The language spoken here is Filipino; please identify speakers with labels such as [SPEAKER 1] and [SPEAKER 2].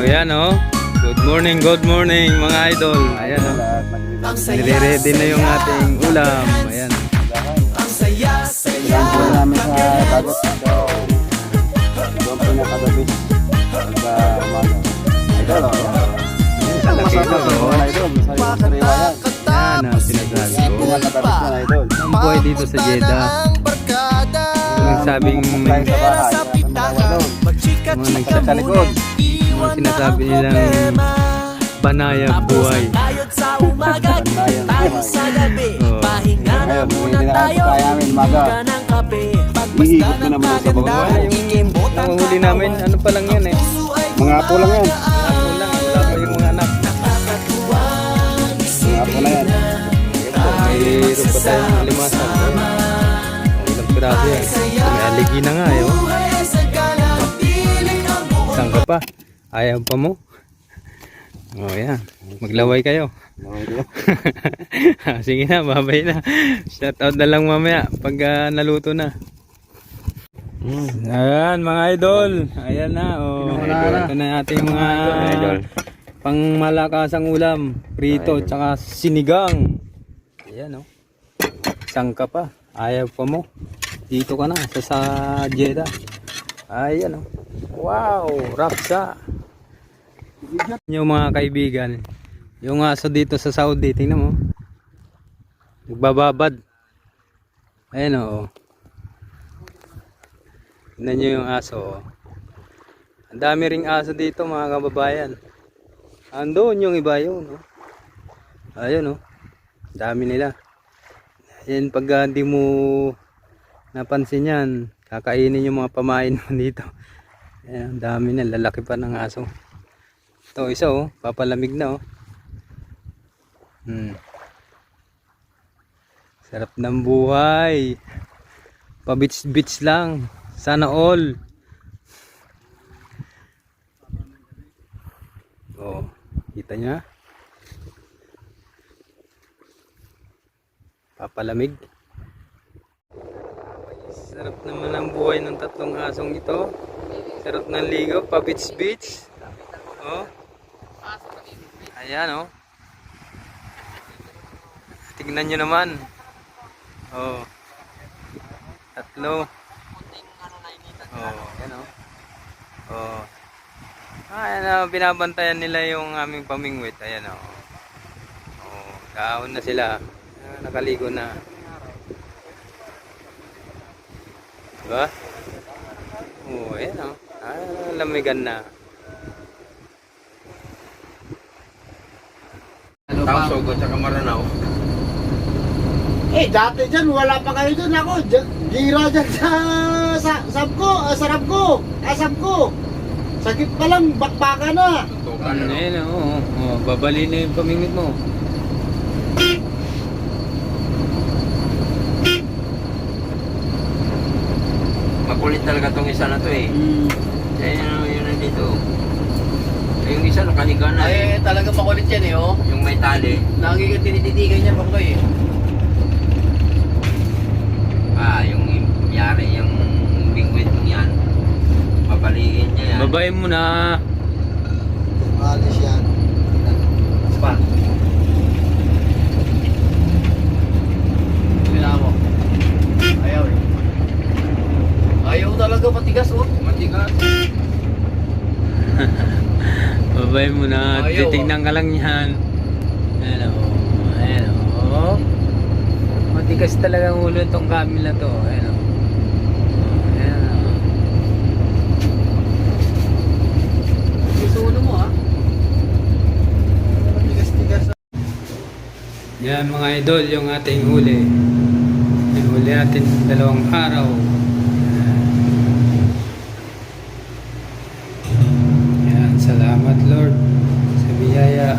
[SPEAKER 1] Ayan oh. Good morning mga idol. Ayan oh. Nire-ready na yung ating ulam. Ayan.
[SPEAKER 2] Ang saya-saya namin sa dagat. Doon po na kagabi. Pagka umaga. Idol o. Ang masarap o. Idol. Sariwa yan.
[SPEAKER 1] Yan ang sinasabi ko.
[SPEAKER 2] Mga katabis na idol.
[SPEAKER 1] Ang buhay dito sa Jeddah. Yung nagsabing
[SPEAKER 2] Tayo sa bahay.
[SPEAKER 1] mga nagsasabi sa likod. Mga sinasabi nilang banayang buhay.
[SPEAKER 2] Banayang buhay.
[SPEAKER 1] Oh.
[SPEAKER 2] Ngayon, hindi na kaya namin umaga. Hihigit na naman sa bawah.
[SPEAKER 1] Yung nanguhuli namin, ano pa lang yan eh.
[SPEAKER 2] Mga apo lang yan.
[SPEAKER 1] Ako lang, wala pa yung mga anak.
[SPEAKER 2] Mga apo na yan.
[SPEAKER 1] Mayroon pa tayong alimasag. Ilang piraso yan. May aligi na nga eh. Oh. Saan ka pa? Ayaw pa mo? Oh yan. Maglaway kayo. Sige na, babay na. Shout out na lang mamaya pag naluto na. Ayan mga idol. Ayan na. Oh. Ito na ating mga pangmalakasang ulam. Prito tsaka sinigang. Ayan oh. Saan ka pa? Ayaw pa mo? Dito ka na sa Jeddah. Ayan oh. Wow, rapsa. Yung mga kaibigan, yung aso dito sa Saudi, tingnan mo. Nagbababad. Ayan o. Tingnan nyo yung aso. Ang dami ring aso dito mga kababayan. Andun yung iba yun. Oh. Ayun o. Dami nila. Ayan pag hindi mo napansin yan, kakainin yung mga pamain mo dito. Ayan, ang dami na. Lalaki pa ng aso. Ito isa oh, papalamig na oh. Sarap ng buhay. Pa-beach lang. Sana all. Oh, kita niya. Papalamig. Sarap naman ang buhay ng tatlong asong ito. Sarap ng ligaw, pa-beach. Oh. Ayan oh. Tignan nyo naman. Oh. Tatlo. Oh, ayan oh. Oh. Ayan oh, binabantayan nila yung aming pamingwit. Ayan oh. Oh, dahon na sila. Nakaligo na. Diba? Oh, ayan oh. Lamigan na.
[SPEAKER 3] Tawag at saka Maranao.
[SPEAKER 2] Eh, dati dyan, wala pa kayo dyan. Ako, gira dyan sa Sabko. Sakit pa lang, bakbaka na.
[SPEAKER 3] Tutukan na.
[SPEAKER 1] Ayan oh. Oh, babali na yung pamingit mo.
[SPEAKER 3] Makulit talaga tong isa na to eh. Yun nandito. Yung isa nakaliga na
[SPEAKER 4] Ay, talaga makulit yan eh, oh.
[SPEAKER 3] Yung may tali.
[SPEAKER 4] Lagi ka tinititigan niya pa ko eh.
[SPEAKER 3] Yung yari, yung bingwit mo yan. Babaliin niya yan.
[SPEAKER 1] Babae mo na.
[SPEAKER 2] Alis yan.
[SPEAKER 4] Pa. Kailangan mo. Ayaw eh. Ayaw talaga, matigas oh.
[SPEAKER 3] Matigas.
[SPEAKER 1] Babae mo na.
[SPEAKER 4] Ayaw,
[SPEAKER 1] Titignan ka lang yan. Ayan o. Ayan o. Matigas talaga ang ulo itong camel na to. Ayan o. Ayan o.
[SPEAKER 4] Gusto ulo mo ha.
[SPEAKER 2] Tigas-tigas.
[SPEAKER 1] Yan mga idol yung ating huli. Yung huli natin 2 araw. Yan. Salamat Lord sa biyaya.